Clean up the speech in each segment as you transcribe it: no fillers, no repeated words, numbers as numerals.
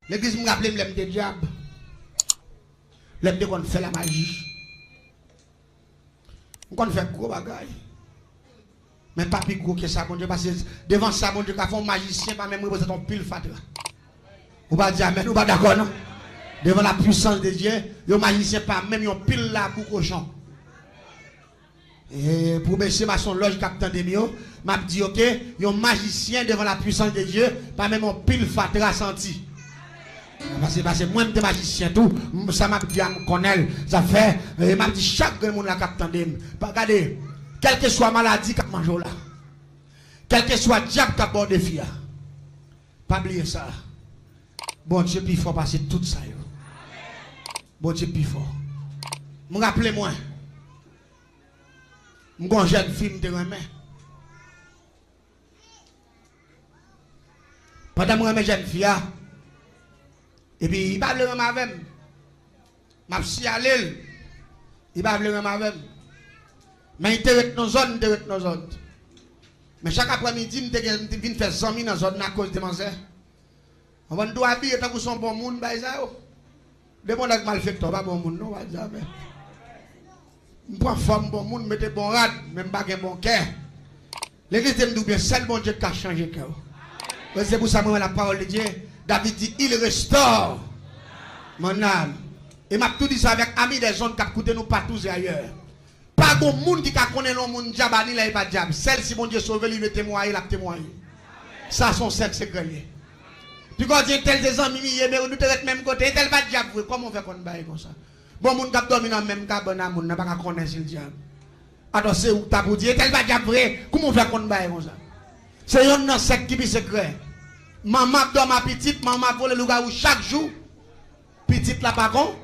L'église me rappelle l'aime des diables. L'aime de qu'on fait la magie. On fait gros bagaille. Mais pas plus gros que ça, mon Dieu, parce que devant ça, mon Dieu, quand un magicien, pas même représenter un pile fatra. Ou pas dire amen, ou pas d'accord, non? Devant la puissance de Dieu, le magicien, pas même un pile là pour cochon. Et pour baisser ma son loge capitaine de mio, m'a dit ok, un magicien devant la puissance de Dieu, pas même un pile fatra senti. Parce que moi, je suis magicien, tout, ça m'a dit à me connaître, ça fait, m'a dit chaque monde la capitaine de mio. Regardez. Quelle que soit maladie qu'a mangé là, quel que soit diable qu'a bordé fia, pas oublier ça. Bon Dieu, puis il faut passer tout ça. Bon Dieu, puis il faut. Me rappelez-moi, je suis un jeune fille de remè. Pendant que je suis jeune fille, et puis il va le remè avec moi. Je suis allé, il va le remè avec moi. Mais il était dans nos zones, Mais chaque après-midi, il vient faire 100 000 dans la zone à cause de mon zè. On doit habiller tant que son bon monde, bah ça. De mon mal fait, pas bon monde, non, jamais. Je prends forme bon monde, mettez bon rad, même pas un bon cœur. L'église me dit bien, seul bon Dieu qui a changé cœur. C'est pour ça que la parole de Dieu, David dit, il restaure mon âme. Et m'a tout dit ça avec amis des zones qui écoutent nous partout et ailleurs. Pas de monde qui connaît le monde diable, là, il pas diable. Celle si mon Dieu sauve, il veut témoigner, il a témoigné. Ça, son sexe secret. Puis quand il y a tel des amis, mais nous sommes même côté, tel pas diable, comment on fait qu'on baille comme ça? Bon, mon cap dormi dans le même cabane, on n'a pas connaître le diable. Alors, c'est où tu as pour dire, tel pas diable vrai, comment on fait qu'on baille comme ça? C'est un secte qui est secret. Maman dort ma petite, maman vole le loup chaque jour. Petite là, pas con.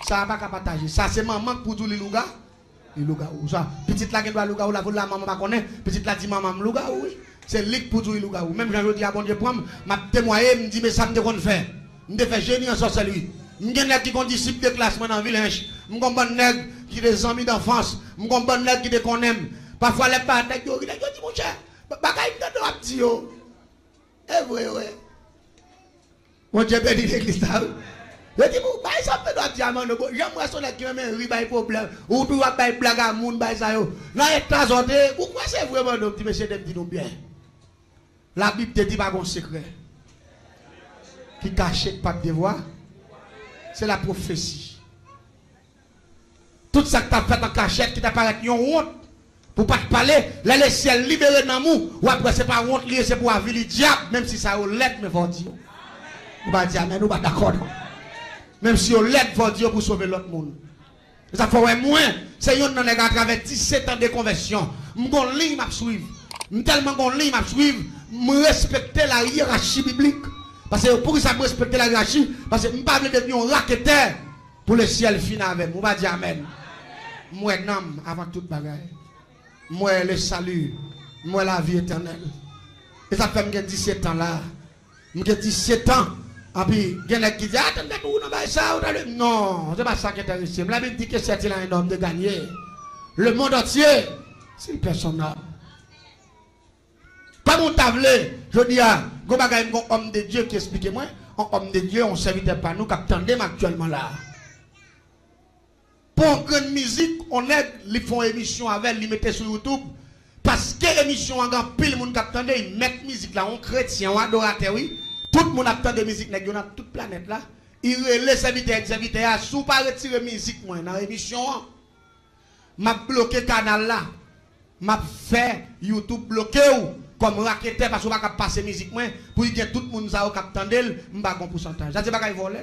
Ça va pas partager. Ça, c'est maman pour tout le loup. Le loup-garou, ça. Petite là qui doit loup-garou, la maman pas connaît. Petite là dit maman loup-garou, oui. C'est lui pour tout le loup-garou. Même quand je dis à bon Dieu, m'a témoigné, me dit, mais ça me déconne faire. Me fait génie en sorcellerie. Me gagne qui sont disciples de classe dans le village. Me gon bon nèg qui des amis d'enfance. Me gon bon nèg qui des qu'on aime. Parfois les pas nèg yo, dit mon cher. Bagay me doit dire yo. Eh vrai ouais. Mon Dieu béni l'église là. Je dis, bah, ça peut être diamant. J'aimerais son qui même un riba problème. Ou tu vas faire blague à moun, bah, ça yo. Là, il est azonté. Pourquoi c'est vraiment un petit monsieur de dit nous bien? La Bible te dit pas un secret. Qui cache pas de devoir. C'est la prophétie. Tout ça que tu as fait en cachette qui t'apparaît une honte. Pour pas te parler, là, le ciel libéré dans nous. Ou après, c'est pas honte lié, c'est pour la vie du diable. Même si ça est lettre, mais faut dire. Nous va dire, mais nous pas d'accord. Même si on l'aide pour Dieu pour sauver l'autre monde. Ça fait moins. C'est un homme qui a travers 17 ans de conversion. Je suis ligne à suivre. Je suis tellement ligne à suivre. Je respecte la hiérarchie biblique. Parce que pour ça, je respecte la hiérarchie. Parce que je ne peux pas devenir un raqueteur pour le ciel final avec. Je vais dire Amen. Moi, non, avant toute bagaille. Moi, le salut. Moi, la vie éternelle. Et ça fait 17 ans là. J'ai 17 ans. Et puis, il y a qui dit, attendez, ça, non, c'est pas ça qui est intéressant. La Bible dit que c'est un homme de gagner. Le monde entier, c'est une personne. Pas mon tablé, je dis à un homme de Dieu qui explique moi, un homme de Dieu, on ne servitait pas nous, qui attendons actuellement là. Pour une grande musique, on aide, ils font émission avec, ils mettent sur YouTube. Parce que l'émission, on a pile de monde qui attendent, ils mettent musique là, on chrétien, on adorateur, oui. Tout le monde attend de musique, dans toute la planète là. Il relève ses invités, si vous pas retirer musique moi dans l'émission, m'a bloqué le canal là. M'a fait YouTube bloqué ou comme raqueteur parce que vous pas passer musique moi pour que tout le monde ça qui attendel, m'pa gon pourcentage. Ça c'est pas qu'il voler.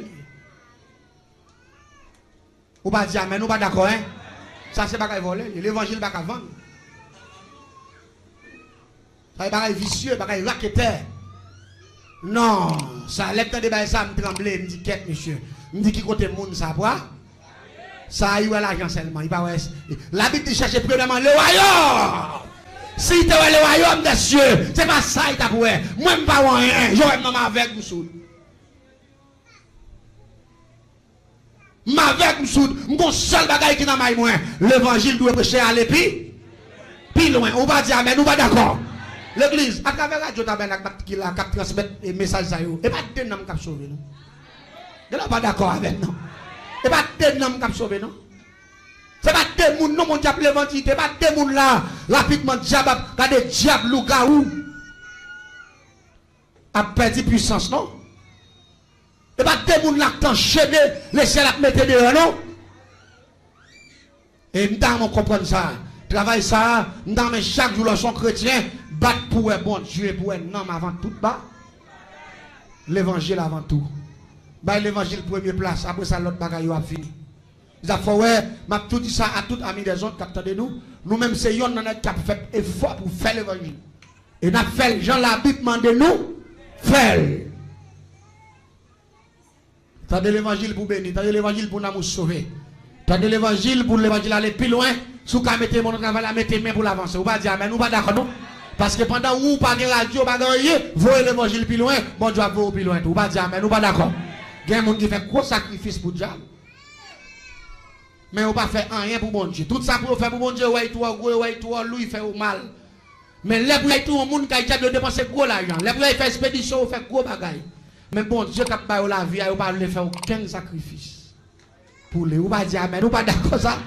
Ou pas dire mais nous pas d'accord hein. Ça c'est pas qu'il voler, l'évangile pas qu'à vendre. Ça c'est pas vicieux, pas raqueteur. Non, ça lève de bail ça me tremble, me dit quête monsieur. Me dit qui côté monde ça quoi? Ça y est l'argent seulement, il pas ouais. La Bible dit chercher premièrement le royaume. Si tu es le royaume des cieux, c'est pas ça il t'a pour moi me pas rien, j'aurais maman avec me sous. M'avec me sous, mon seul bagage qui dans moi, l'évangile doit prêcher à l'épi. Puis loin, on va dire mais nous pas d'accord. L'église, à travers Radio Tabernacle qui a transmettre les messages à eux. Et pas de nom qui a sauvé nous. Je ne suis pas d'accord avec nous. Et pas de nom qui a sauvé nous. C'est pas des gens, non, mon diable l'évangile. C'est pas des gens là, rapidement, diable, quand des diables, loup-garou, a perdu puissance, non? C'est pas des gens là qui enchaîné, les ciels à mettre dehors, non? Et nous comprendre ça. Travail ça, nous chaque jour, son chrétien, battre pour un bon Dieu, pour un homme avant tout bas. L'évangile avant tout. Bah, l'évangile première place, après ça, l'autre bagaille a fini. Ils ont fait, ouais, m'a tout dit ça à tout amis des autres qui attendent nous. Nous-mêmes, c'est yon qui a fait effort pour faire l'évangile. Et nous avons fait, Jean la Bible demande nous, faire. T'as de l'évangile pour bénir, t'as de l'évangile pour nous sauver. T'as de l'évangile pour l'évangile aller plus loin. Si vous mettez mon travail, mettez main pour l'avancer. Vous ne pas dire, mais nous pas d'accord, non? Parce que pendant où pas de radio, pas de rien, voyez l'évangile plus loin, bon Dieu va plus loin. Vous pas dire, mais nous pas d'accord. Il y a des gens qui font gros sacrifice pour Dieu. Mais on pas fait rien pour bon Dieu. Tout ça pour faire pour bon Dieu, ouais, toi, lui, il fait mal. Mais les pour tout le monde qui a déjà dépensé gros l'argent. Les pour faire expédition, fait gros bagaille. Mais bon Dieu, qui a pas la vie, il pas faire aucun sacrifice. Pour les, ou pas dire, mais nous pas d'accord ça.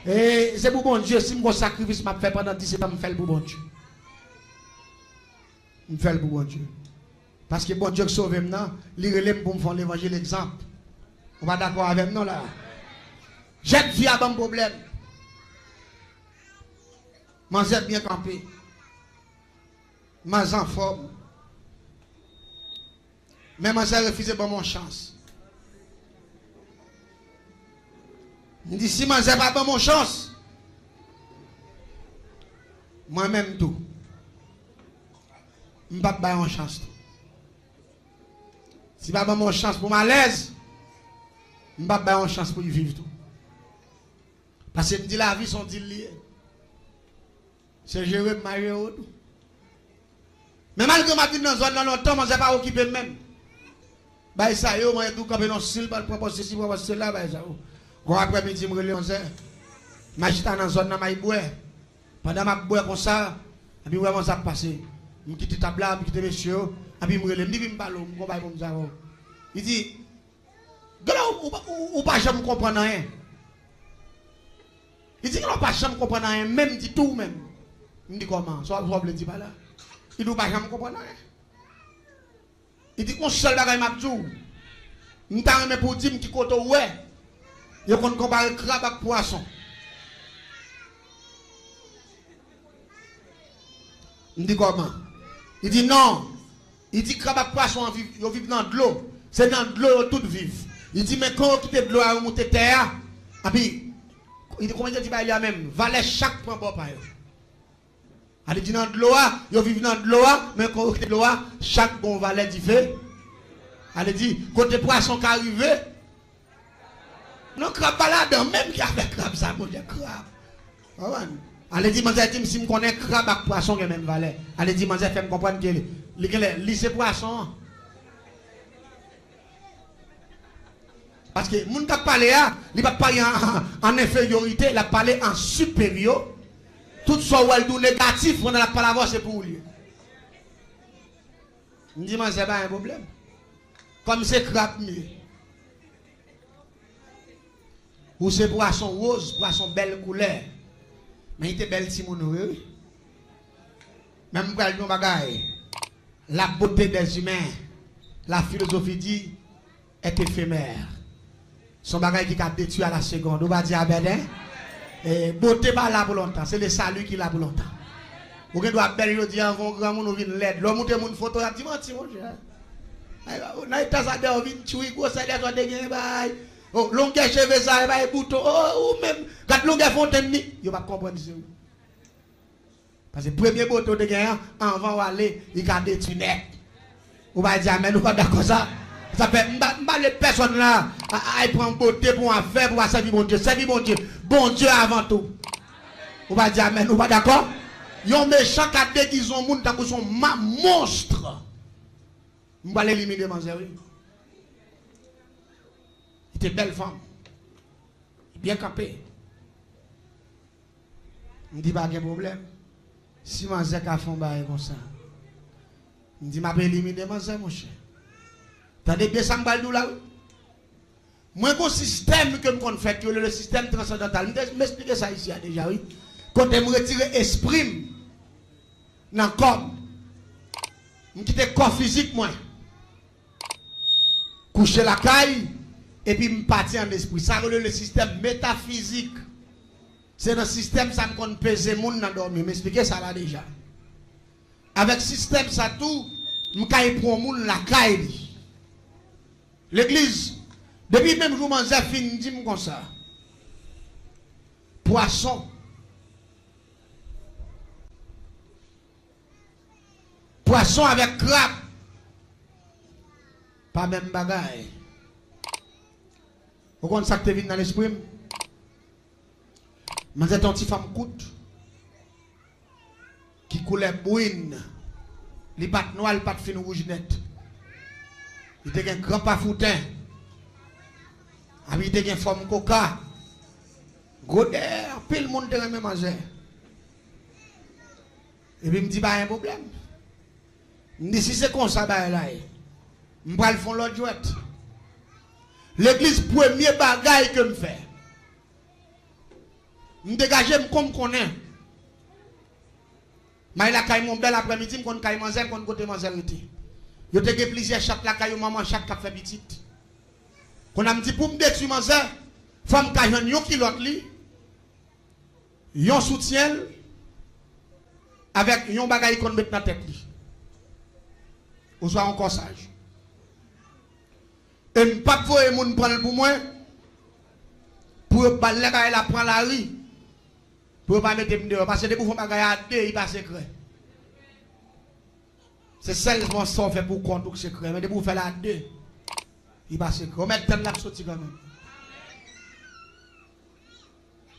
Et c'est pour bon Dieu, si mon sacrifice m'a fait pendant 17 ans, je fais pour bon Dieu. Je fais pour bon Dieu. Parce que bon Dieu qui sauve maintenant, il relève pour me faire l'évangile exemple. On va d'accord avec nous là. J'ai vie à bon problème. J'ai bien campé. J'ai en forme. Mais j'ai refusé de mon chance. Je dis si j'ai pas mon chance, moi-même tout. Je ne vais pas avoir chance. Si je n'ai pas mon chance pour malaise, je ne vais pas avoir chance pour y vivre tout. Parce que je dis la vie sont liées. C'est gérer marier tout. Mais malgré ma vie dans la zone dans longtemps, je ne sais pas occuper même. Bah ça yo moi tout camper dans style pas proposer ceci proposer cela bah ça. Quand après-midi me relé 11h. M'achita dans zone dans boire. Pendant m'a boire comme ça, et puis vraiment ça passer. Me quitter table là, me quitter monsieur, et puis me relé me dit me parler, me combat comme ça. Il dit ou pas jamais comprendre rien. Il dit qu'on pas jamais comprendre rien, même dit tout même. Il dit comment? Soit vous dit pas là. Il dit pas jamais comprendre rien. Il dit qu'on seul bagay m'a tout. M'ta remet pour dire qui côté ouais. Il qu'on compare crabe avec poisson. Il dit comment? Il dit non. Il dit crabe avec poisson ils vivent dans de l'eau. C'est dans de l'eau tout vivre. Il dit mais quand on quitte de l'eau à remonter terre, et puis il dit comment il dit bah il y a même valet chaque point bon par eux. Elle dit dans de l'eau, ils vivent dans de l'eau, mais quand de l'eau, chaque bon valet dit fait. Elle dit, côté poisson qui arrive, non, crabe balade, même qui a fait crabe, ça, mon Dieu, crabe. Elle dit, si je connais crabe avec poisson, il y a même valet. Elle dit, je fais me comprendre que lycée poisson. Parce que les gens qui parlent, ils ne parlent pas en infériorité, ils parlent en supérieur. Tout ce qui est négatif, on n'a pas la voix, c'est pour lui. Je dis, c'est pas un problème. Comme c'est crabe mieux. Ou c'est poisson rose, poisson belle couleur. Mais il était belle si mon oui. Même pour le bagaille, la beauté des humains, la philosophie dit, est éphémère. Son bagaille qui a détruit à la seconde. On va dire, ben, et beauté pas là pour longtemps, c'est le salut qui est là pour longtemps. Vous doit belle dire avant grand monde vient l'aide. L'homme monte mon photo a dit menti mon cher. Na ita ça de vinn tuer gros ça de gagner bail. Oh longueur cheveux ça bail bouton. Oh ou même quand longueur fontaine ni, yo pas comprendre ça. Parce que premier bouton de gagner avant aller, il a détruit net. On va dire mais nous pas d'accord ça. Ça fait m'ba les personnes là à prendre beauté pour en faire pour servir mon Dieu, servir mon Dieu. Bon Dieu avant tout. On va dire mais nous pas d'accord. Yon méchant qui a déguisé un monde dans son monstre. Je vais l'éliminer, mon zéro. Il était belle femme. Bien campé. Je ne dis pas qu'il y a un problème. Si Manzek a fait un bail comme ça, je dis, je vais éliminer Manzek, mon cher. T'as bien ça, je vais là. Moi, un système que je fais, le système transcendantal, je vais m'expliquer ça ici déjà, oui. Quand je me retire l'esprit dans le corps, je quitte le corps physique, moi. Coucher la caille, et puis je partir en esprit. Ça, c'est le système métaphysique. C'est dans le système ça qu'on pèse les gens dans dormir. M'expliquez ça là déjà. Avec le système ça tout, je vais prendre les gens la caille. L'église, depuis même jour je fin dit comme ça. Poisson. Poisson avec crabe. Pas même bagaille. Vous comprenez ça que tu vis dans l'esprit? Mais c'est un petit femme coûte qui coulait brune. Les pattes noires, les pattes fines rouges net. Il était un grand pafoutin. Il était une forme coca. Gros d'air, pile le monde de manger. Et puis il me dit, pas un problème. Il me dit, si c'est comme ça, là, je vais le faire l'autre jouette. L'église, premier bagaille que je fais. Je dégage comme qu'on est. Mais la caille mon bel après-midi, je caille manger, je côté manger. Je te gagné plusieurs chaque la caille maman chaque cap fait petite. Quand on me dit pour me détruire manger, femme caille un kilote li. Yon soutien avec yon bagaille qu'on met dans la tête li. Ou soit encore sage. Et je pas voir moun prendre pour moi pour pas la prendre la rue. Pour pas mettre dehors parce que des bouffons bagaille à deux il pas secret. C'est seulement ça fait pour compte secret mais des bouffons là deux il pas secret. On met temps là sorti quand même.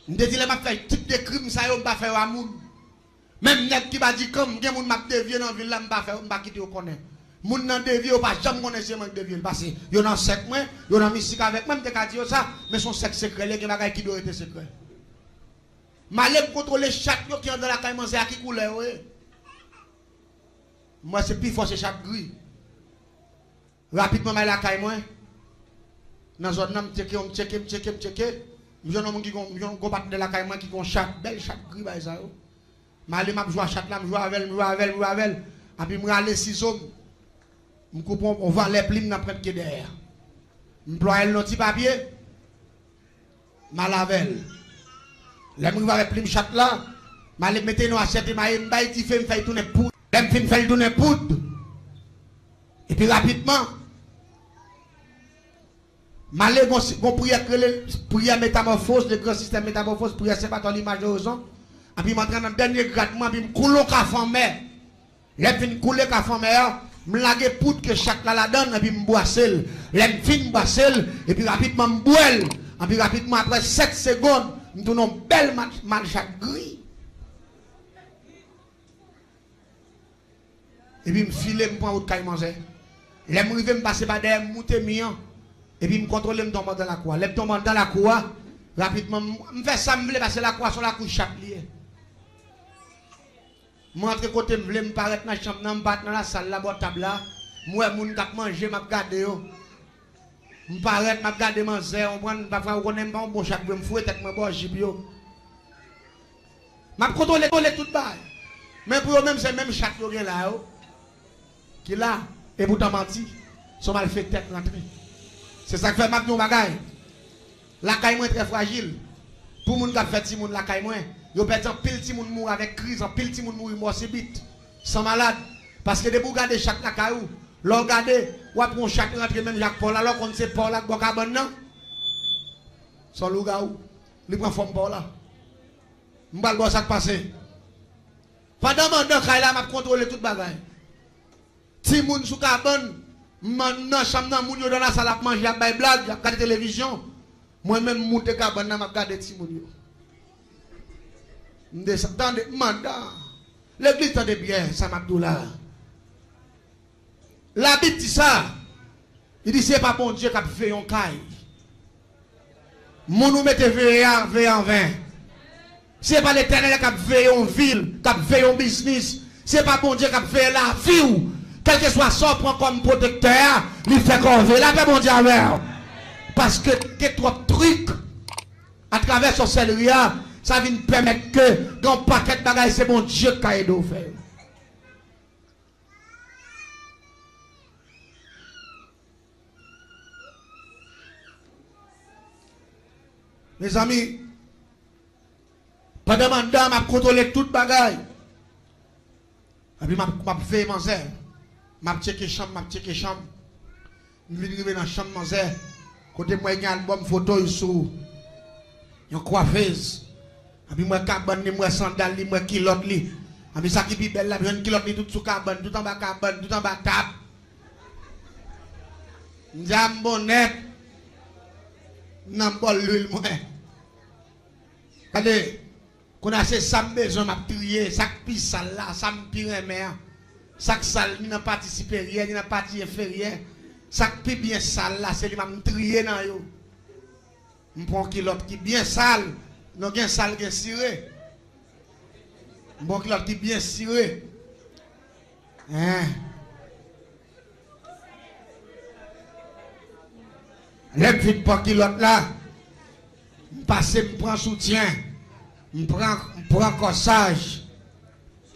On dit les m'a fait type de crime ça yo pas faire à moun. Même nèg qui va dire comme gen moun m'a dévier dans ville là m'pa faire m'pa quitter au connaît. Moun nan dévier pas jamais connaît c'est manque dévier parce que yo nan sec moi, yo nan musique avec même te ka dire ça mais son sexe secret les bagaille qui doit être secret. Malé contrôler chaque yo qui est dans la caille manger à qui couleur ouais. Moi c'est plus fort c'est chaque gris. Rapidement la caille moi. Dans zone nan checker. Je non qui gon battre de la caille moi qui gon chaque belle chaque gris ba ça yo. Malé m'a jouer chaque là, jouer avec. Et puis me aller ciseaux. Me coupe on va les plim dans prendre qui derrière. Me ployer le petit papier. Malavel. Les gens avec plim chat là, je mettre nous acheter ma m'baï ti fait me faire tourner poudre. Les fin faire tourner poudre. Et puis rapidement malé bon prière métamorphose, le grand système métamorphose prière c'est pas dans l'image de horizon. Et puis m'entrer dans le dernier grattement puis me couler café en mer. Les fin couler café en mer, me laguer poudre que chaque là la donne et puis me boisser. Les fin boisser et puis rapidement me boire. Et puis rapidement après 7 secondes nous donnons une belle marche gris. Et puis, je me file, je prends autre caille manger. Je me passer par derrière, je monte mian. Et puis, je me contrôle, je tombe dans la cour. Je tombe dans la cour, rapidement, je fais ça, je passer la cour sur la cour chaque lié. Je rentre côté, je me paraître dans la chambre, je me battre dans la salle, la boîte table là. Moi, je suis manger, je regarde. Je me paraître, je regarde manger, on prend, parfois, on connaît pas, bon, chaque fois, je me fouette, je me bois, je me contrôle tout bas. Mais pour eux-mêmes, c'est même chaque jour là, qui là, et pourtant menti, sont mal fait tête rentrer. C'est ça que fait ma bagaille. La caille moins très fragile. Pour moun qui fait ti moun la caille moins, yo pète en pile ti moun mour avec crise, en pile ti moun mour mort c'est bite. Sans malade parce que de vous garder chaque la caillou, l'on garder ou après chaque rentrer même Jacques Paul alors qu'on sait Paul là bocabon non. Son lougaou, il prend forme Paul là. M'bal bo ça passer. Pendant mandat caille là m'a contrôler toute bagaille. Ti moun sou cabane, dans chambre nan moun yo dans la salle à manger à bay blague, à regarder télévision. Moi-même monter cabane n'a m'a regarder ti moun yo. M'descendre mandat. L'église tande bien ça m'abdoula. La Bible dit ça. Il dit c'est pas bon Dieu qui a fait un caille. Moun nous mette veille en vain. Ce n'est pas l'Éternel qui a veillé en ville, qui a veillé en business. Ce n'est pas bon Dieu qui a veillé la vie. Quel que soit son prend comme protecteur, il fait qu'on veut. La paix, bon Dieu, avec. Parce que tes trois trucs, à travers son céléria, ça vient permettre que dans le paquet de bagages, c'est bon Dieu qui a aidé à faire. Mes amis, pendant que je contrôle tout le bagage, et puis je fais mon zère, je check chambre, je check chambre. Je vais dans la chambre, mon zère. Côté moi, il y a un album photo sur une coiffeuse. Et puis moi, cabane, moi, sandal, moi, kilote, et puis ça qui est belle, là, une kilote, tout sous cabane, tout en bas cabane, tout en bas table. J'aime bonnet. N'en bol l'huile, moi. Allez, qu'on a ces sam besoin m'a trier, ça qui sale là, ça me pire mère. Ça qui sale, ni n'a participé rien, ni n'a parti inférieur. Ça qui bien sale là, c'est lui m'a trier dans yo. On prend qui l'autre qui bien sale, non bien sale qui ciré. Bon qui l'autre qui bien ciré. Hein? Les vite pas qui l'autre là. Parce que je prends soutien, je prends corsage,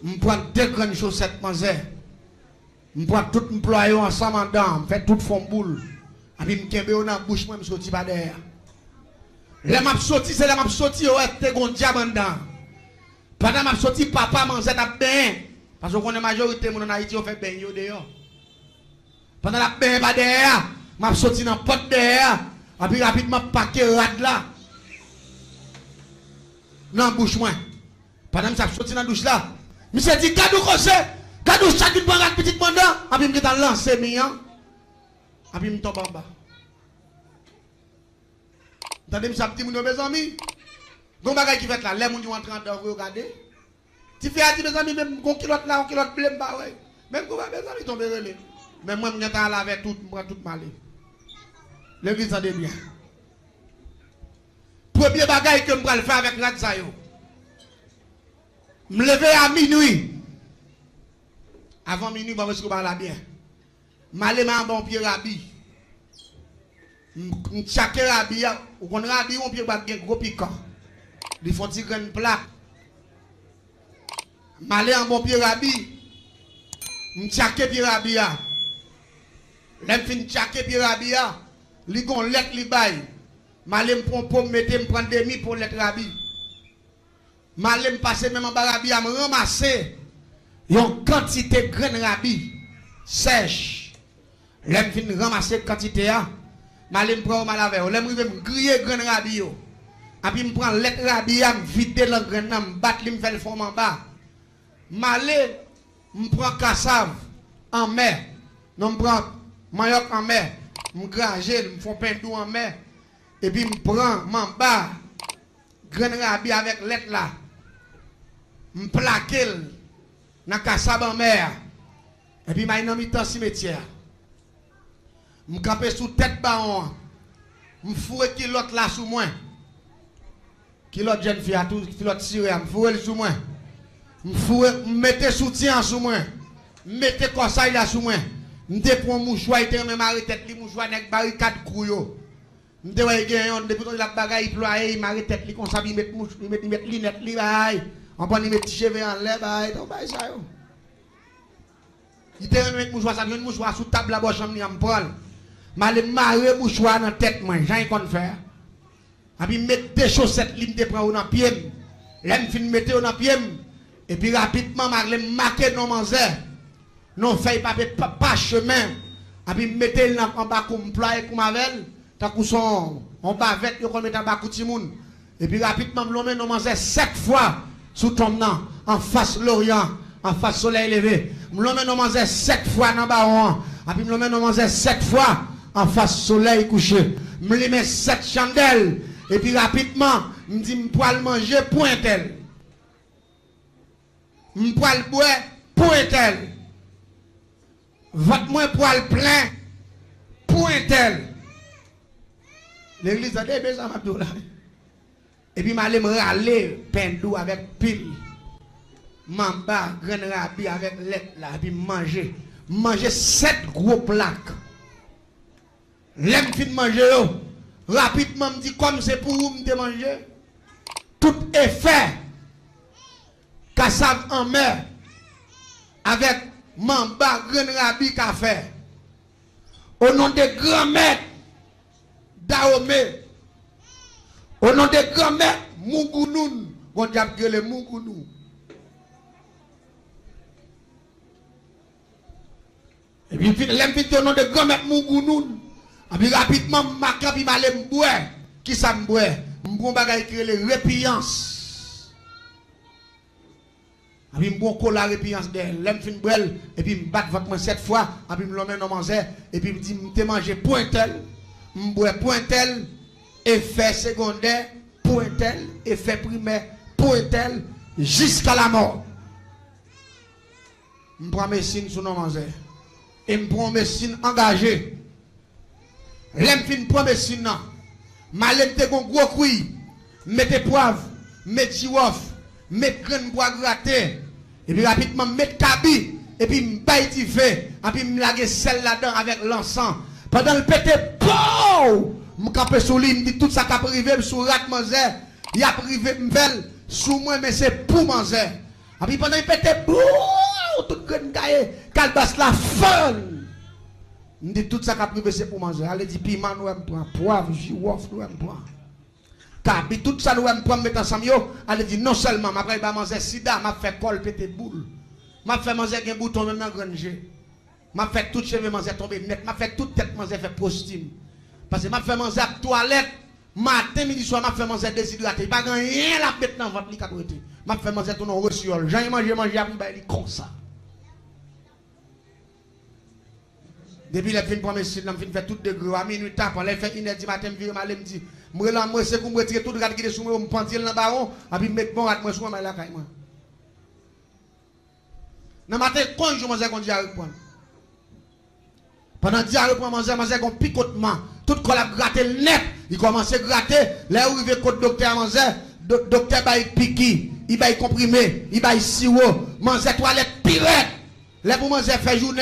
je prends deux grandes chaussettes manzères, je prends tout employé ensemble en dedans, je fais tout fond boule. Et puis je me dans la bouche, je me sorti pas derrière. Là, je sorti, c'est là, je sorti, ouais, tu as un diamant dedans. Pendant que je sorti, papa manzette a bien. Parce qu'on est majorité, mon en Haïti, on fait bien dehors. Pendant la bien pas derrière, je sorti dans le pot derrière, et puis rapidement, paquet rad là. Dans la bouche, moi. Pendant que je suis sorti dans la douche là, je me suis dit, gadou kose, gadou chaque une bonne petite bande, et puis je me suis lancé, et puis je me tombe en bas. Vous entendez, je me mes amis, il y a un bagage qui fait là, les gens qui entrent en dedans, vous regardez. Tu fais à dire, mes amis, même un kilote là, un kilote blé, même quand mes amis tombent relais. Mais moi, je suis allé avec tout, je prends tout mal. L'église en bien. Premier bagage que je vais faire avec Radzayo. Je me lever à minuit. Avant minuit, je vais parler bien. Je vais aller en bon pied rabi. Je vais chaque rabi. Ou qu'on rabi, on pied un gros piquant. Il faut tirer une plaque. Je vais aller en bon pied rabi. Je vais chaque pied rabi. Je vais chaque pied rabi. Je vais lettre li bail. Malem pour me prendre demi pour les rabi. Malem passer même en barabi à me ramasser une quantité de graines rabi sèche. L'aime fin ramasser quantité a. Malem prend mal avec. L'aime rive me griller graines rabi yo. Et puis me prend lettre rabi à me vider le grain me battre me faire le forme en bas. Malem me prend cassave en mer. Non me prend manioc en mer. Me granger, me font pain doux en mer. Et puis, je prends mon bas, grain rabi avec lettre là. Je plaque dans la cassab en mer. Et puis, je mets dans le cimetière. Je campe sous tête baron. Je fouille qui l'autre là sous moi. Qui l'autre jeune fille à tout, qui l'autre siré, je fouille sous moi. Je mets soutien sous moi. Je mets conseil là sous moi. Je prends un mouchoir, je mets ma tête, le mouchoir avec barricade couillot. Je me dis, depuis la bagaille ployée, il m'a arrêté comme ça, il met lunettes, on peut mettre cheveux en l'air, il te remet mouchoir, ça vient mouchoir sous table là-bas, je me prends. Je me marre mouchoir dans la tête, j'ai rien qu'on faire. Et puis, mettre des chaussettes, je me prends dans le pied, je me mets dans le pied, et puis rapidement, je me marque dans mon zère, non fait pas chemin, et puis je mets en bas comme ployé, comme avec. Tant qu'on son on bavette yo qu'on met en bas koutimoun et puis rapidement l'homme nous manger 7 fois sous tombant en face l'orient en face soleil levé l'homme nous manger 7 fois dans baron et puis l'homme nous manger 7 fois en face soleil couché me met 7 chandelles et puis rapidement me dit me poil manger point tel me poil boire point tel votre moins poil plein point tel. L'église a des besoins, Abdoulaye. Et puis, je vais râler pendou avec pile. Mamba, grain rabi avec lettre là. Et puis, manger. Manger 7 gros plaques. L'aime fin de manger. Rapidement, me dit comme c'est pour vous me manger. Tout effet. Kassav en mer. Avec Mamba, grain rabi qu'a fait. Au nom des grands maîtres Dahomey. Au nom des grands maîtres Mungounoun. On dit que les Mungounou. Et puis, l'invité au nom des grands maîtres Mungounoun. Et puis, rapidement, ma capi m'a allé m'boire. Qui ça m'boire? M'bon bagay qui les répiance. Et puis, m'bon cola répiance de l'invité m'boire. Et puis, m'bat votre 7 fois. Et puis, m'lomène dans manger. Et puis, m'dit, m'te manger point tel. M'boire point tel. Effet secondaire, point tel, effet primaire, point tel, jusqu'à la mort. Je prends mes signes sur nos manger. Et je prends mes signes engagés. Je prends mes signes. Je prends un gros cuit. Mettez poivre, mettez chiwof, mettez grain bois gratté. Et puis rapidement, mettez cabi. Et puis je baille du feu. Et puis je lage celle là-dedans avec l'encens. Pendant le pété, pow! Je campe sur lui, je dis tout ça qui a privé sur rat manger. Il a privé m'vel sous moi, mais c'est pour manger. Et puis pendant il pète, tout le monde gagne, calbas la fun. Je dis tout ça qui a privé c'est pour manger. Elle dit piment nous aime prendre, poivre, jiwof nous aime prendre. Cabi tout ça nous aime prendre mettre ensemble. Elle dit non seulement, après il va manger sida, m'a fait col pété boule. M'a fait manger un bouton même dans granger. M'a fait tout cheveux manger tomber net, m'a fait toute tête manger fait postime. Parce que je fais manger à la toilette, matin, midi, soir, je fais manger déshydraté. Il n'y a pas rien à mettre dans votre lit. Je fais manger tout dans le reciol. J'ai mangé, après, il comme ça. Depuis la fin de première semaine, je fais tout de gros. À minuit, tard, pendant fait 1h du matin, je me dis, je c'est pour me retirer tout le gars qui est sous moi, je me prends dans le baron, et puis je mets bon rat, je suis là, moi. Dans le matin, quand je mange, je dis à reprendre. Pendant 10 ans, je manger un picotement. Tout le monde a gratté le net. Il commence à gratter. Là où il veut que le docteur a mangé, le docteur va piquer. Il va comprimé. Il va sirop. Manger toilette pirate. Là pour manger fait journée,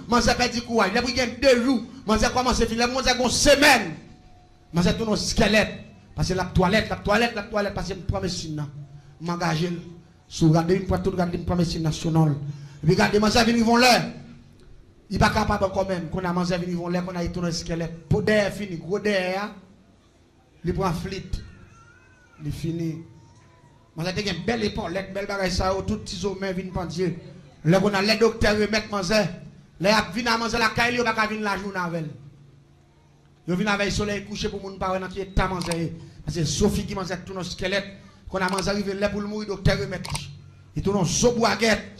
manger fait du courage. Là pour gagner 2 jours. Manger commence à finir. Là pour manger une semaine. Manger tout nos squelettes. Parce que la toilette. Parce que je prends mes signes. Je m'engage. Si vous regardez une fois, tout regardez une première signe nationale. Et puis regardez, manger ils vont là. Il n'est pas capable quand même, qu'on a mangé, ils vont là, qu'on a tourné le squelette. Pour derrière fini, gros derrière, il prend flit. Il finit. Mais ça a une belle épaule, belle bagaille, ça, tout petit homme vient pendir. Là, on a les docteurs remettre manger. Là, ils viennent manger la caille, ils ne pas venir la journée avec. Ils viennent avec le soleil couché pour mon parent qui est à manger. Parce que Sophie qui mange tout le squelette, qu'on a mangé, arrivé là pour le mourir, le docteur remettre. Il tourne en soboaguette.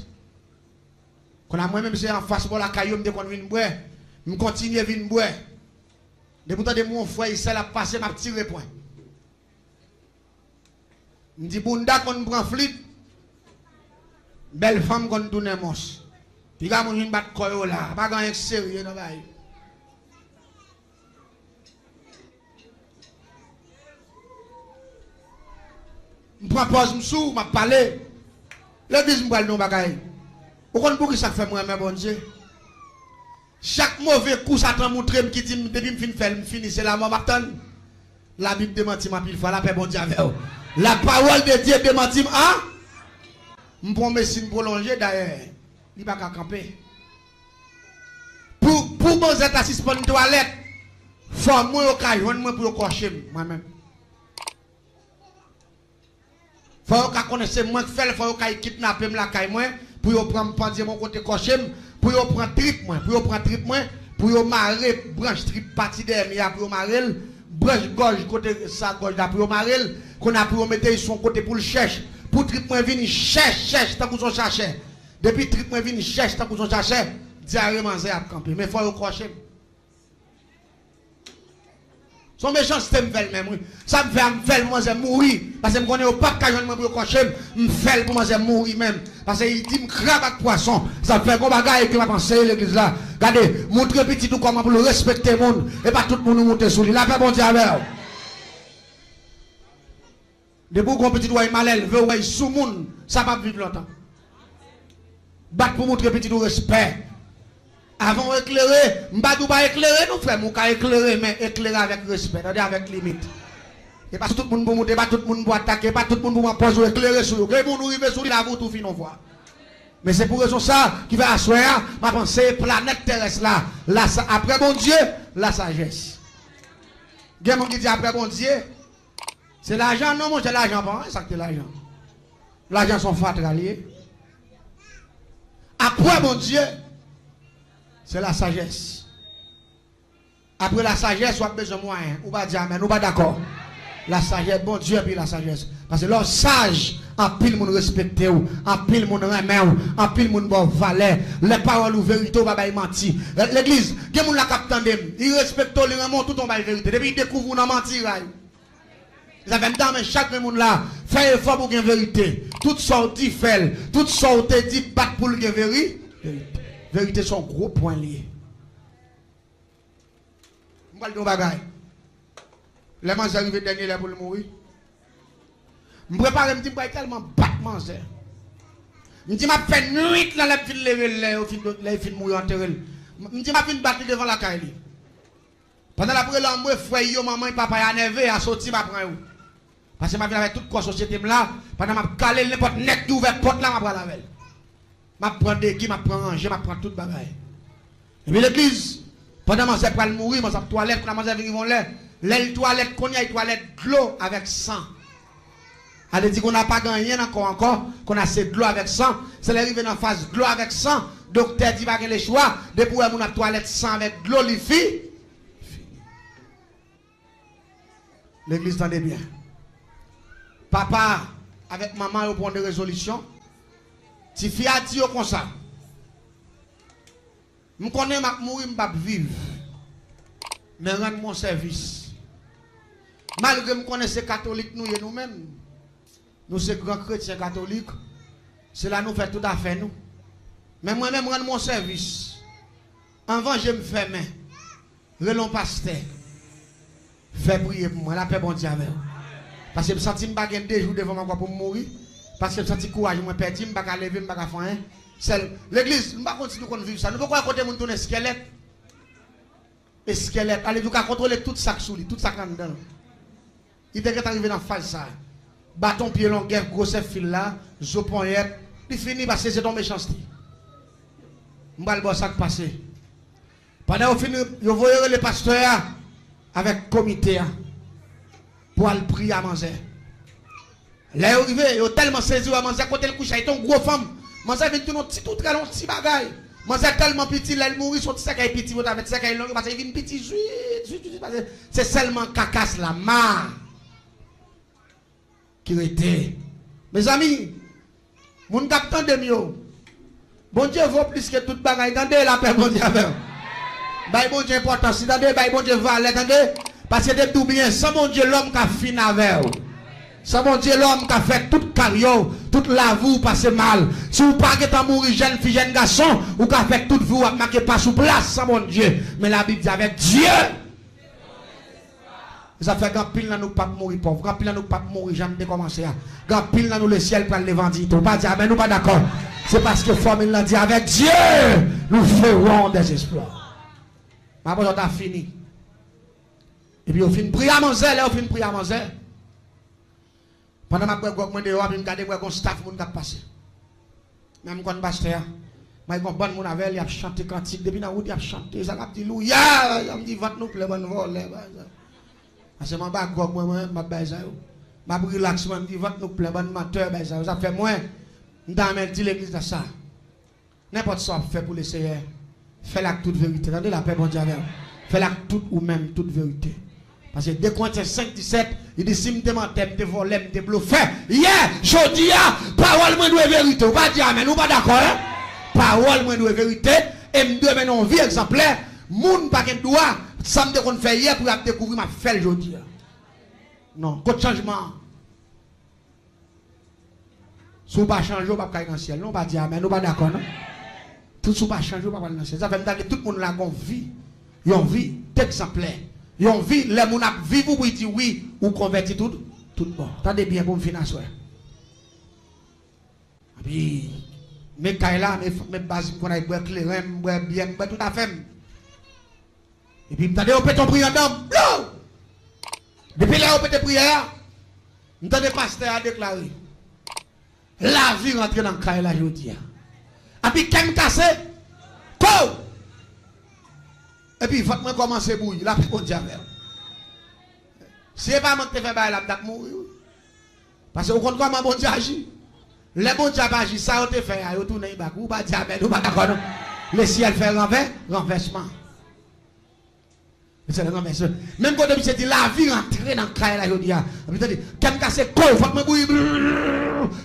Quand moi-même c'est en face de la caillou, je viens boire, je continue à venir boire. Depuis que mon frère, il s'est passé, m'a tiré point. Je dis, Bunda, qu'on prend flit, belle femme qu'on tourne mos. Puis quand on vient battre koyo là, pas grand sérieux dans la vie. Je prends pause, je sous, je parle. L'église, je parle de nos bagailles. Pourquoi pour que ça fait moi, mes bon Dieu? Chaque mauvais coup, ça t'a montré qui dit, depuis que je finis, c'est la mort m'attend. La Bible démentit ma pile fois, la paix bon Dieu avec vous. La parole de Dieu démentit, hein? Je prends mes signes prolongés d'ailleurs. Il va pas camper. Pour manger ta suspendre une toilette, faut moi au caillou, moi pour cocher moi-même. Faut que connaisse moi faire, faut que kidnapper la caille moi. Pour prendre pendier mon côté coché, pour prendre trip moi, pour marrer branche trip partie derrière pour marrer branche gorge côté sa gorge là pour marrer qu'on a pour mettre son côté pour le chercher pour trip moi venir cherche tant que son chercher depuis trip moi venir cherche tant que son chercher diarrhée manger à camper mais faut cocher. Son méchant système fait même. Ça me fait manger mourir. Parce que je connais pas que je pour cocher, me fait pour manger mourir même. Parce qu'il dit me crabe avec poisson. Ça fait qu'on bagaille que va penser l'église là. Regardez, montre petit tout comment pour le respecter le monde. Et pas tout le monde monter sur lui. La paix bon Dieu avec. Depuis qu'on petit doigt mal élevé, ouais, sous monde, ça va vivre longtemps. Battre pour montrer petit respect. Avant d'éclairer, m'badou pas éclairer, nous frère, mon éclairer, mais éclairer avec respect, avec limite. Et pas tout le monde pour monter, pas tout le monde pour attaquer, pas tout le monde pour m'emposer, éclairer sur eux. Que nous arriver sur la vous tout fin on voit. Mais c'est pour raison ça qui va asseoir ma pensée planète terrestre là, là après bon Dieu, la sagesse. Il y a des gens qui disent après bon Dieu, c'est l'argent, non, moi c'est l'argent, pas ça c'est l'argent. L'argent sont fatraliers. Après bon Dieu, c'est la sagesse. Après la sagesse, on a besoin de moyens. On va dire amen, on va d'accord. La sagesse, bon Dieu, puis la sagesse. Parce que leur sage, en pile moun respecté ou, en pile moun remet ou, en pile moun bon valeur, les paroles ou vérité ou va menti. L'église, gen moun la capitaine dem, il respecte ou, il remonte tout on va vérité. Depuis il découvre ou nan menti rail. Ça fait temps mais chaque moun là fait effort pour gen vérité. Tout sorti fait, tout sorti dit bat pour gen vérité. Vérité sont gros point lié. M'pa le bagay. Les mangeurs arrivent dernier là pour le mourir. Je prépare, je me dis, je tellement battre manger. Je me dis, je fais nuit là, je vais lever là, je vais mourir en terre. Je me dis, je vais battre devant la caille. Pendant la prière, je frère, maman et papa, à nervé, à sortir, je prends où. Parce que je vais avec toute la société là, pendant que je calé n'importe net qui ouvert porte là, je prends la veille. Je prends des qui, je prends ranger, je prends toute bagaille. Et puis l'église, pendant que je vais mourir, je vais toilette, quand je vais venir là, les toilettes, qu'on y a une toilette de l'eau avec sang. Elle dit qu'on n'a pas gagné encore, qu'on a assez de l'eau avec sang. C'est l'arrivée dans la phase de l'eau avec sang. Docteur dit pas qu'il y a le choix. Depuis qu'on a toilette sang avec de l'eau, les filles. L'église tendez bien. Papa, avec maman, ils prennent des résolutions. Si fille a dit comme ça. Je connais ma mourir, je ne vivre. Mais rendre mon service. Malgré que je connais ces catholiques, nous-mêmes. Nous sommes grands chrétiens catholiques. Cela nous fait tout à fait nous. Mais moi-même, rendre mon service. Avant, je me fais main. Relon pasteur. Fais prier pour moi. La paix, bon Dieu avec vous. Parce que je me sens que je ne vais pas des jours devant moi pour mourir. Parce que je me sens courage. Je me perds. Je ne vais pas lever, je ne vais pas faire. L'église, je ne vais pas continuer à vivre ça. Nous ne pouvons pas côté mon tourner squelette. Et squelette. Allez, vous contrôler tout ça sous lui, tout ça dedans. Il est arrivé dans la phase ça. Bâton pied long, guerre, grosse fil là, zopoyette, il finit parce que c'est ton méchanceté. M'bal bon ça qui passe. Pendant que vous voyez le pasteur avec comité pour aller prier à manger. Là, il arrive, il a tellement saisi à manger, quand il couche, il est une grosse femme. Manger vient tout tout très long, petit bagaille. Manger tellement petit, là, il mourit, son petit sac est petit, avec sac est long, parce qu'il vient petit, c'est seulement cacasse la marre. Qui était. Mes amis, mon capitaine de mieux. Bon Dieu vaut plus que toute bagaille. Attendez la paix, bon Dieu. Bah, bon Dieu important. Attendez, bah, bon Dieu valait. Attendez. Parce que de tout bien, sans mon Dieu l'homme qui a fini avec vous. Sans mon Dieu l'homme qui a fait toute carrière, toute la vie, passe mal. Si vous pas que mourir jeune fille, jeune garçon, ou qui a fait toute vie, vous ne marquez pas sous place, sans mon Dieu. Mais la Bible dit avec Dieu. Ça fait grand pile dans nous pas mourir pauvre, grand pile dans nous pas mourir jamais de commencer. Grand pile dans nous le ciel pour les vendit. On pas dire mais nous pas d'accord. C'est parce que formule l'a dit avec Dieu, nous ferons des exploits. Ma bonne on a fini. Et puis on finit prier à manger, là on finit prier à manger. Pendant ma prière moi dehors, puis me garder moi staff moun qui passer. Même quand pasteur, moi gon bonne moun avec, il a chanté cantique depuis dans route, il a chanté, ça a dit louia, il me dit vente nous plein bonne vol. Parce que je ne sais pas si je suis relax, je dis votre nous plein bon menteur, ça fait moins. Je dis l'église de ça. N'importe ce qu'on fait pour le Seigneur, fais-la toute vérité. Regardez la paix, bon Dieu. Fais-la toute ou même toute vérité. Parce que dès qu'on est 5, 17, il dit si je te mentais, je te volais, je te bluffais. Hier, je dis, parole moi de vérité. Vous ne pas dire amen, vous pas d'accord. Parole moi de vérité. Et je dois mener une vie exemplaire. Moun pas qu'un droit. Ça me dit qu'on fait hier pour découvrir ma fête aujourd'hui. Non, côté changement. Si vous ne pas changer, vous ne pouvez pas aller dans le ciel. Non, pas dire, mais nous pas d'accord, non? Tout ce pas changer, vous ne pouvez pas aller dans le ciel. Ça fait que tout le monde a une vie. Ils ont une vie exemplaire. Ils ont une vie, les gens vivent pour dire oui, ou convertir tout tout bon. Attendez bien pour me financer. Et puis, mes cailles là, mes bases, qu'on a boire clair, boire bien, boire tout à fait. Et puis, attendez, on peut ton prière d'homme. Non! Depuis là, on peut te prier. Attendez, pasteur a déclaré. La vie rentre dans le caille là, je dis. Et puis, qu'elle me casse, quoi? Et puis, il faut que je commence à bouillir. Là, on dit avec. Si ce n'est pas moi qui te fais bailler, je vais mourir. Parce que vous comprenez comment bon Dieu agit. Les bon Dieu agit, ça, vous te fait, vous tournez, vous ne pas dire, vous pas d'accord. Le ciel fait renversement. C'est le renversement. Même quand je dis la vie rentre dans le caille là, je dis, quand me casse le corps, il faut que je bouille.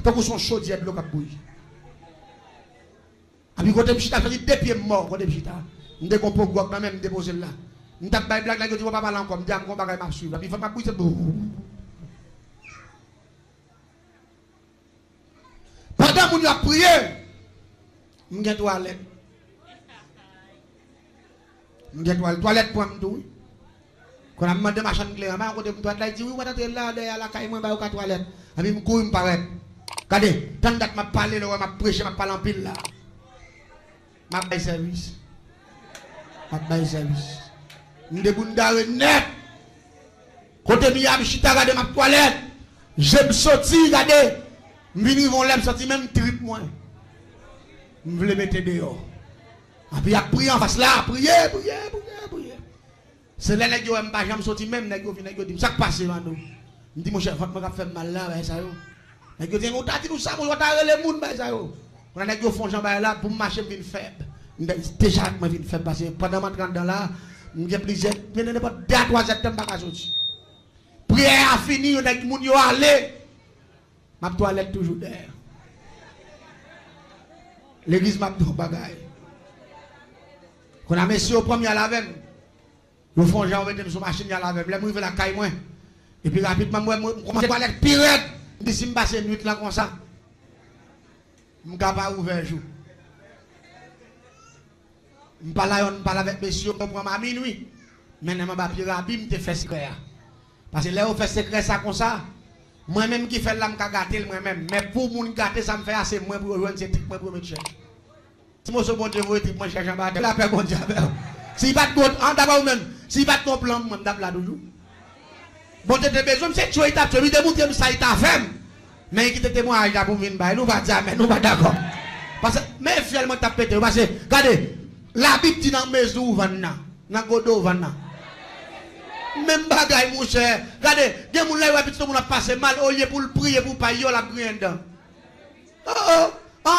Tant que son chaud, il y a de l'eau qui bouille. Et puis, quand je suis fait deux pieds morts, quand je suis je vais comprendre quoi même déposer là. Je vais blague là, je ne vais pas parler encore, je vais pas me suivre. Il faut que je bouille. Pendant que je vais prier, je vais toilette. Je vais toilette pour me douiller. Quand je demande ma chambre clé, je vais toilette, je dis oui, je vais là, derrière la caille, je vais à toilette. Et puis je cours, je paraît. Regardez, tant que je parle, je prêche, je parle en pile là. Je vais service. Je vais service. Je vais net. Quand je vais regarder ma toilette, je me sortir, regardez. Je vais sortir même trip moins. Je vais mettre dehors. Et puis, je prie en face là, prier. C'est là que je ne vais pas sortir même, je dis, ça passe, maintenant. Je dis, mon cher, je vais faire mal là, ça. Je dis, on t'a dit tout ça, on va t'arrêter le monde, ça. On a dit, on fait un là pour marcher, je suis faible. Déjà, je suis faible parce que pendant que je rentre dans là, je suis plusieurs, je n'ai pas 2-3 heures de temps à sortir. Prière a fini, on a dit, mon yo allé. Ma toilette toujours derrière. L'église m'a dit, bagaille. Quand on a mis au premier à la veine, le fond, j'ai envoyé sur machine à la veine, là, je vais la caille moins. Et puis rapidement, je commence à toilette pirate. Je dis, si je passe une nuit là comme ça, je ne suis pas ouvert jour. Je parle avec monsieur, je prends ma minuit. Maintenant, je vais abîmer, je fais secret. Parce que là, on fait secret ça comme ça. Moi-même qui fais là, je gâter moi-même. Mais pour mon gâter, ça me fait assez moins pour rejoindre ces trucs pour me chercher. Si moi, je suis bon Dieu, je vais chercher en bas. La paix, bon Dieu. Si pas de bon, en d'abord même, si pas de ton plan, je vais là toujours. Bon Dieu, tu as besoin, c'est tu as celui de montrer ça, il t'a fait. Mais qui te témoigne pour venir, nous va dire, mais nous pas d'accord. Parce que, mais finalement, tu as pété. Parce que, regardez, la Bible dit dans la maison, dans le godo, même bagaille, mon cher. Regardez, il y a des gens qui ont passé mal au lieu pour le prier, pour ne pas y aller la prière dedans.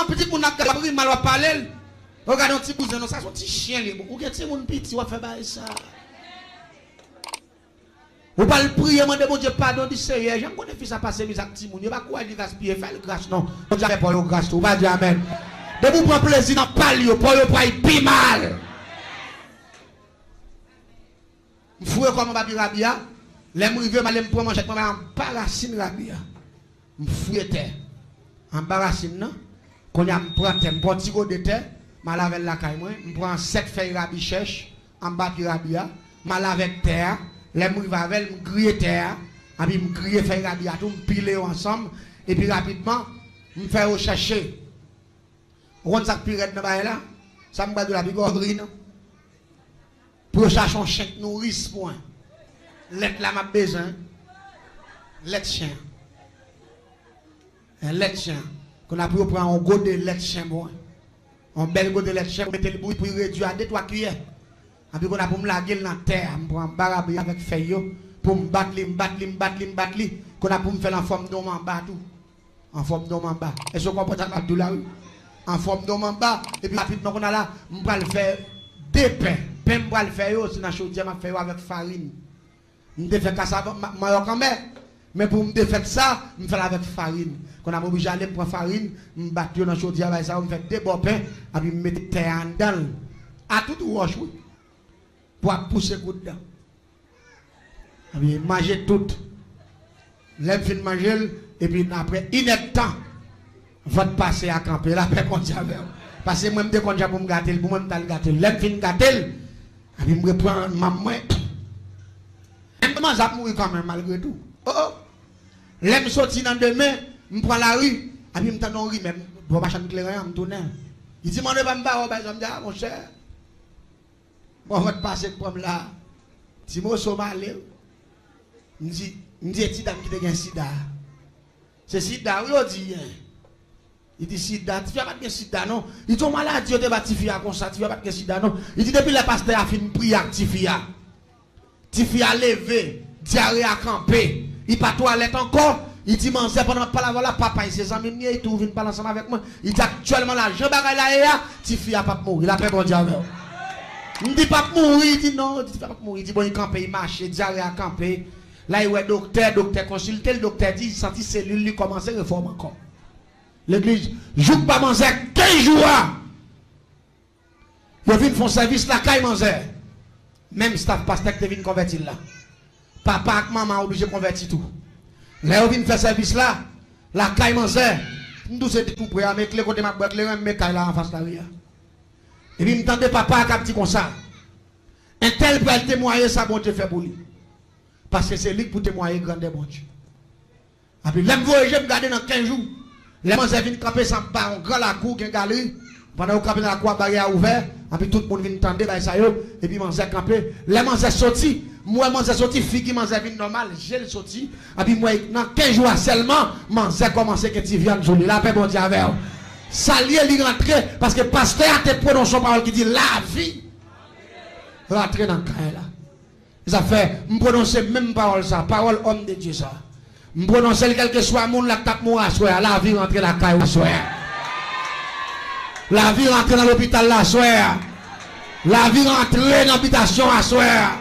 Petit monde a prié mal, on va parler. Regardez, un petit cousin, ça, c'est un petit chien. Ou bien, c'est mon petit, on va faire ça. Vous pas le prier, mon Dieu, pardon, du Seigneur. J'aime qu'on ait fait ça passer mes actes. Il n'y a pas quoi dire gaspiller, faire le grâce, non. On ne fait pas le grâce, on va dire amen. De vous prendre plaisir dans le palio, pour ne pas y plus mal. Je fouille comme un rabia. Les mouillés, je vais prendre manger, je vais en paracine rabia. Je fouille terre. En paracine, quand je prends un petit peu de terre, je lave la caille, je prends 7 feuilles rabichèches, en bas de rabia, je lave terre. Les mouilles avec, je grille terre, et puis je grille feuilles rabia, tout, je pile ensemble, et puis rapidement, je fais rechercher. On ça pirate dans là, ça me de la bigornerie, non? Pour chercher un chien qui nourrisse point. L'être là m'a besoin. L'être chien. Un l'être chien. Qu'on a pu prendre un gros de l'être chien bon. Un bel gros de l'être chien, mettre le bruit pour réduire à 2-3 cuillères. Et puis qu'on a pour me laguer dans la terre, me prendre un barabé avec feuille pour me battre, qu'on a pour me faire en forme d'homme en bas tout. En forme d'homme en bas. Est-ce qu'on peut pas tout là? En forme d'homme en bas. Et puis rapidement qu'on a là, on va le faire des pains. Pain pour le faire, c'est dans chaudière, je fais avec farine. Je fais ça quand même. Mais pour me faire ça, je fais avec farine. Quand on a obligé d'aller prendre farine, je bats dans la chaudière avec ça, je fais des beaux pains, et puis je mets terre en dedans. À tout roche, oui. Pour pousser le coup dedans. Et puis manger tout. L'aime fin de manger, et puis après, une heure de temps, votre passer à camper, la paix qu'on avec. Parce que moi, je me dis pour me gâter, pour moi, je me gâter. L'aime fin de gâter, et puis je reprends ma main. Comment ça mourir quand même malgré tout? L'aime sorti dans demain, je prends la rue, et puis je me rue même. Bon, je ne rien, je me tourne. Il dit, je ne vais pas me battre, je me dis, ah mon cher, on va te passer comme là. Si je suis somalais, je me dis, c'est dame qui a un sida. C'est sida, oui, on dit. Il dit, sida, tu ne vas pas de sida, non. Il dit, malade, tu vas pas de sida comme ça, tu ne vas pas de sida, non. Il dit, depuis le pasteur a fait une prière, Tifia. Tifia levé, diarrhée à camper. Il pas toilette encore. Il dit, man, c'est pendant pas la papa, il ses amis, il tout vient parler ensemble avec moi. Il dit, actuellement là, je bagaille là, Tifia pas mourir. Il a fait bon diable. Il dit, pas mourir. Il dit, non, il dit, pas mourir. Il dit, bon, il campe, il marche, diarrhée à camper. Là, il y a docteur consulté, le docteur dit, il sentit cellule, il commence à réformer encore. L'église, joue pas manger 15 jours. Il vient faire service là, quand il mange. Même staff pasteur qui vient convertir là. Papa et maman obligé de convertir tout. Là, il vient faire service là, la caille mange. Nous sommes tout prêts, avec les côtés de ma boîte, les mêmes cailles là en face de la rue. Et puis, je me papa qui a dit comme ça. Un tel peut témoigner ça, bon Dieu fait pour lui. Parce que c'est lui pour témoigner grand bon Dieu. Et puis, l'aime voyager, je me garder dans 15 jours. Les gens viennent camper sans pas, on grand la cour, une galerie. Pendant qu'on campe dans la cour, barrière ouverte. Et puis tout le monde vient tendre, et puis manger camper. Les gens sont sortis. Moi, je suis sorti, fille qui mange vie normale, j'ai sorti. Et puis moi, dans 15 jours seulement, je commence à tu viens joli. La paix, bon Dieu, avec vous. Ça lié, il rentre, parce que le pasteur a te prononcé son parole qui dit la vie. Rentre dans le cas là. Ça fait, je prononce même parole ça, parole homme de Dieu ça. Je prononce quel que soit le monde, la tape moi à soir, la vie rentre dans la caille à soir. La vie rentre dans l'hôpital à soir. La vie rentre dans l'habitation à soir.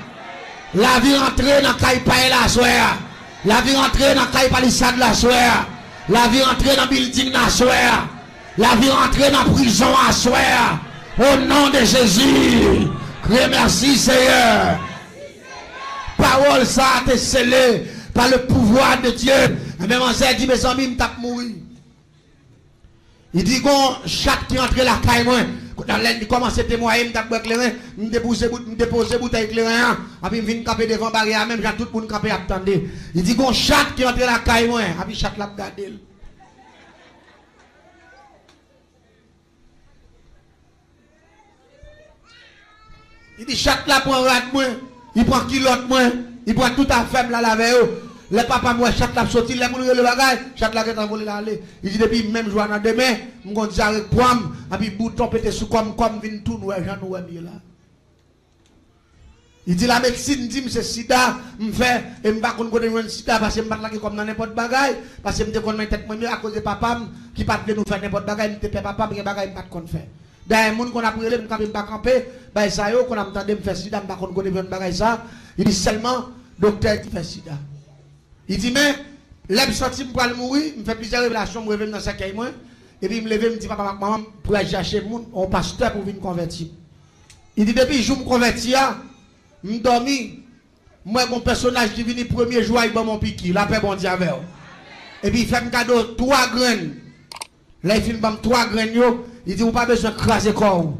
La vie rentre dans la caille paille à soir. La vie rentre dans la caille palissade à soir. La vie rentre dans le building à soir. La vie rentre dans la prison à soir. Au nom de Jésus. Remercie Seigneur. Parole ça a été scellée par le pouvoir de Dieu. Même on s'est dit, mes amis, je tape mourir. Il dit qu'on chaque qui entre la caille, moi, quand il commence à témoigner, je tape éclairé, je dépose bouteille éclairée, et puis je viens camper devant barrière, même j'ai tout le monde camper attendez. Il dit qu'on chaque qui entre la caille, moi, et puis chaque l'a regardé. Il dit chaque là prend rat moi, il prend kilote moi, il prend tout à faible là la veille. Le papa moi chaque là sorti les moun le bagage, chaque là qui envolé aller. Il dit depuis même jour dans demain, m'gon dire avec pomme, et puis bouton pété sous comme vinn tout noir Jean noir là. Il dit la médecine dit c'est sida, me fait et me pas connait sida parce que me pas là comme dans n'importe bagaille parce que me connait tête moi à cause de papa qui pas de nous faire n'importe bagaille, me papa bien bagaille pas qu'on fait. D'ailleurs, les gens qu'on a brûlé, nous ne pas camper, ben ça y est, qu'on a entendu me faire sida, je ne connais pas ça. Il dit seulement, docteur qui fait sida. Il dit, mais, l'homme sorti pour aller mourir, il me fait plusieurs révélations, je reviens dans sa caille, et puis il me lève, il me dit, papa, maman, pour aller chercher le monde, on pasteur pour venir convertir. Il dit, depuis que je me convertis, je me dormi, moi, mon personnage qui vient le premier jour, il va mon piquet, la paix, bon Dieu, avec. Et puis il fait un cadeau, 3 graines. Là, il filme 3 graines, il dit, vous n'avez pas besoin de craser corps.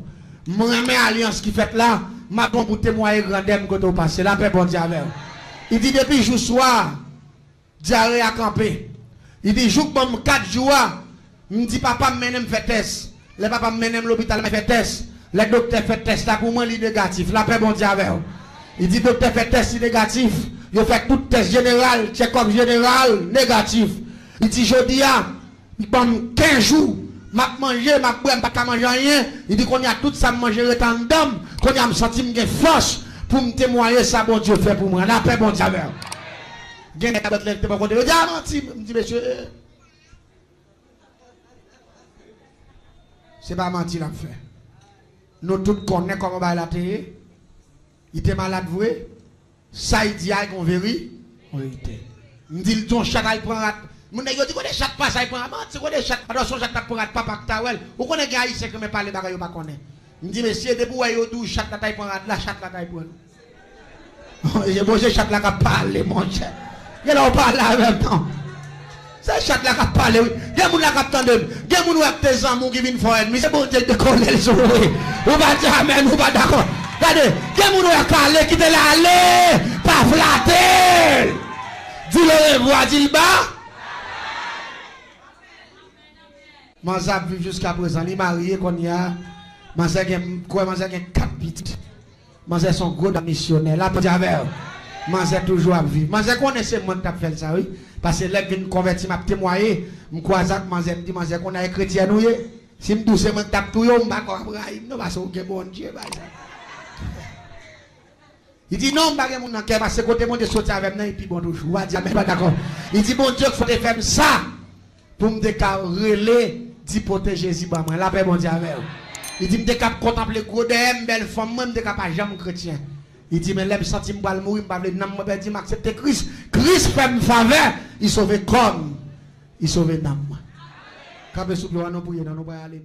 Moi, je alliance qui fait là, ma bon pour témoigner grandem que vous passez. La paix, bon Dieu, avec. Il dit, depuis jour soir, diarrhée à camper. Il dit, jour 4 jours, il me dit, papa me mène me fait test. Le papa me mène à l'hôpital, me fait test. Le docteur fait test là pour moi, il est négatif. La paix, bon Dieu, avec. Il dit, docteur fait test, il est négatif. Il fait tout test général, check-up général, négatif. Il dit, je dis, il prend 15 jours. M'a manger, m'a boire, pas manger rien. Il dit qu'on y a tout ça manger en d'homme, qu'on y a me senti me force pour me témoigner ça bon Dieu fait pour moi. La paix bon Dieu. Gagne ta bête là, pas côté. Il dit menti, me dit monsieur. C'est pas menti l'a fait. Nous tous connaissons comment va la télé. Il était malade vrai. Ça il dit qu'on vérité. Me dit ton chat il prend mon nèg yo dit qu'on des chat pas ça il prend c'est qu'on des chat attention chat pour rat papa tawel ou qu'on est gars ici que me parler bagay yo pas connaît me dit monsieur depuis yo tout chat la taille prend la chat la taille prend j'ai besoin chat la qui parler mon cher il là on parle en même temps c'est chat la qui parler il y a moun la qui attendre il y a moun avec tes amours qui viennent faire mais c'est bon Dieu de connaître le sourire ou pas dire amen ou pas d'accord regardez il y a moun qui parler qui te la aller pas flatter dis le revoir dis le bas Manza vivre jusqu'à présent, il est marié qu'on y a. Manza a 4 petites. Manza son gros missionnaire. Là, pour dire avec Manza toujours à vivre. Manza connaissait moi qui a fait ça, oui. Parce que là, je viens convertir, m'a témoigné. Je crois que Manza me dit, Manza qu'on a chrétien, nous. Si je douce, je tape tout, je ne vais pas non, parce que bon Dieu, il dit non, je ne vais pas mon cœur, parce que côté mon Dieu sorti avec moi, et puis bon, toujours. Il dit, d'accord. Il dit, bon Dieu, il faut faire ça pour me relais. Dit protéger Jésus, la paix, mon Dieu, avec vous. Il dit, je suis contempler gros de belle femme, moi, je suis pas jamais chrétien. Il dit, mais là, je sens que je vais mourir, je vais dire, accepter Christ. Christ fait me faveur, il sauve comme, il sauve l'âme. Quand je suis nous prier, nous allons aller,